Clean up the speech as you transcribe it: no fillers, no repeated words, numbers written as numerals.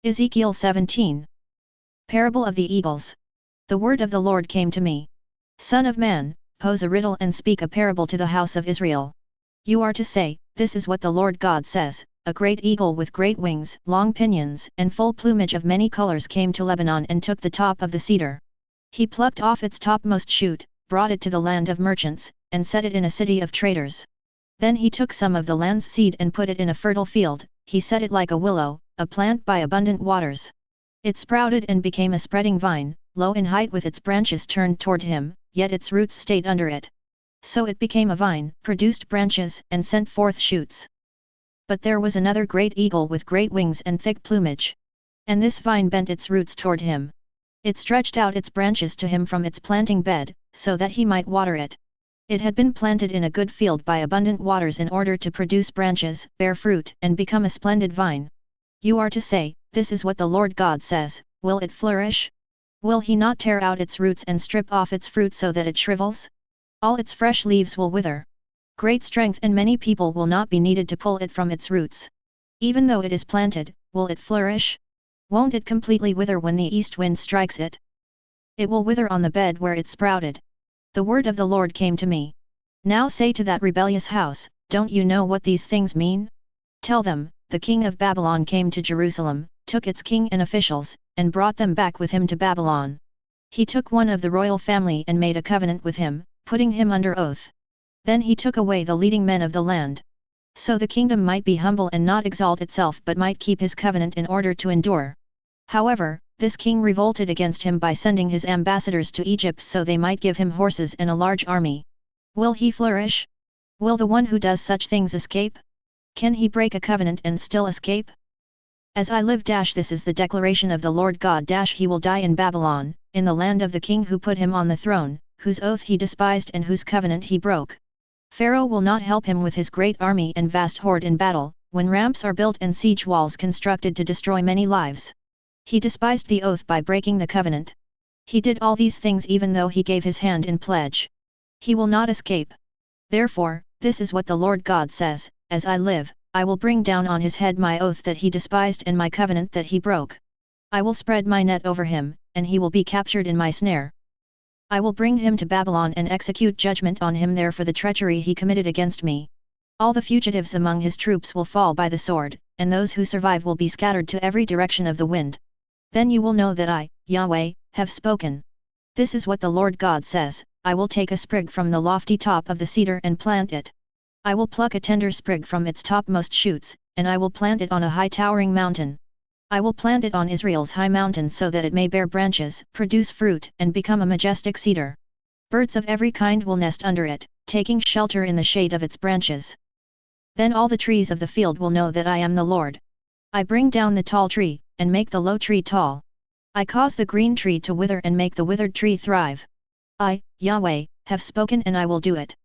Ezekiel 17. Parable of the Eagles. The word of the Lord came to me. Son of man, pose a riddle and speak a parable to the house of Israel. You are to say, this is what the Lord God says, a great eagle with great wings, long pinions, and full plumage of many colors came to Lebanon and took the top of the cedar. He plucked off its topmost shoot, brought it to the land of merchants, and set it in a city of traders. Then he took some of the land's seed and put it in a fertile field, he set it like a willow, a plant by abundant waters. It sprouted and became a spreading vine, low in height with its branches turned toward him, yet its roots stayed under it. So it became a vine, produced branches, and sent forth shoots. But there was another great eagle with great wings and thick plumage. And this vine bent its roots toward him. It stretched out its branches to him from its planting bed, so that he might water it. It had been planted in a good field by abundant waters in order to produce branches, bear fruit, and become a splendid vine. You are to say, this is what the Lord God says, will it flourish? Will he not tear out its roots and strip off its fruit so that it shrivels? All its fresh leaves will wither. Great strength and many people will not be needed to pull it from its roots. Even though it is planted, will it flourish? Won't it completely wither when the east wind strikes it? It will wither on the bed where it sprouted. The word of the Lord came to me. Now say to that rebellious house, don't you know what these things mean? Tell them, the king of Babylon came to Jerusalem, took its king and officials, and brought them back with him to Babylon. He took one of the royal family and made a covenant with him, putting him under oath. Then he took away the leading men of the land. So the kingdom might be humble and not exalt itself but might keep his covenant in order to endure. However, this king revolted against him by sending his ambassadors to Egypt so they might give him horses and a large army. Will he flourish? Will the one who does such things escape? Can he break a covenant and still escape? As I live, this is the declaration of the Lord God, he will die in Babylon, in the land of the king who put him on the throne, whose oath he despised and whose covenant he broke. Pharaoh will not help him with his great army and vast horde in battle, when ramps are built and siege walls constructed to destroy many lives. He despised the oath by breaking the covenant. He did all these things even though he gave his hand in pledge. He will not escape. Therefore, this is what the Lord God says, as I live, I will bring down on his head my oath that he despised and my covenant that he broke. I will spread my net over him, and he will be captured in my snare. I will bring him to Babylon and execute judgment on him there for the treachery he committed against me. All the fugitives among his troops will fall by the sword, and those who survive will be scattered to every direction of the wind. Then you will know that I, Yahweh, have spoken. This is what the Lord God says, I will take a sprig from the lofty top of the cedar and plant it. I will pluck a tender sprig from its topmost shoots, and I will plant it on a high towering mountain. I will plant it on Israel's high mountain so that it may bear branches, produce fruit, and become a majestic cedar. Birds of every kind will nest under it, taking shelter in the shade of its branches. Then all the trees of the field will know that I am the Lord. I bring down the tall tree, and make the low tree tall. I cause the green tree to wither and make the withered tree thrive. I, Yahweh, have spoken and I will do it.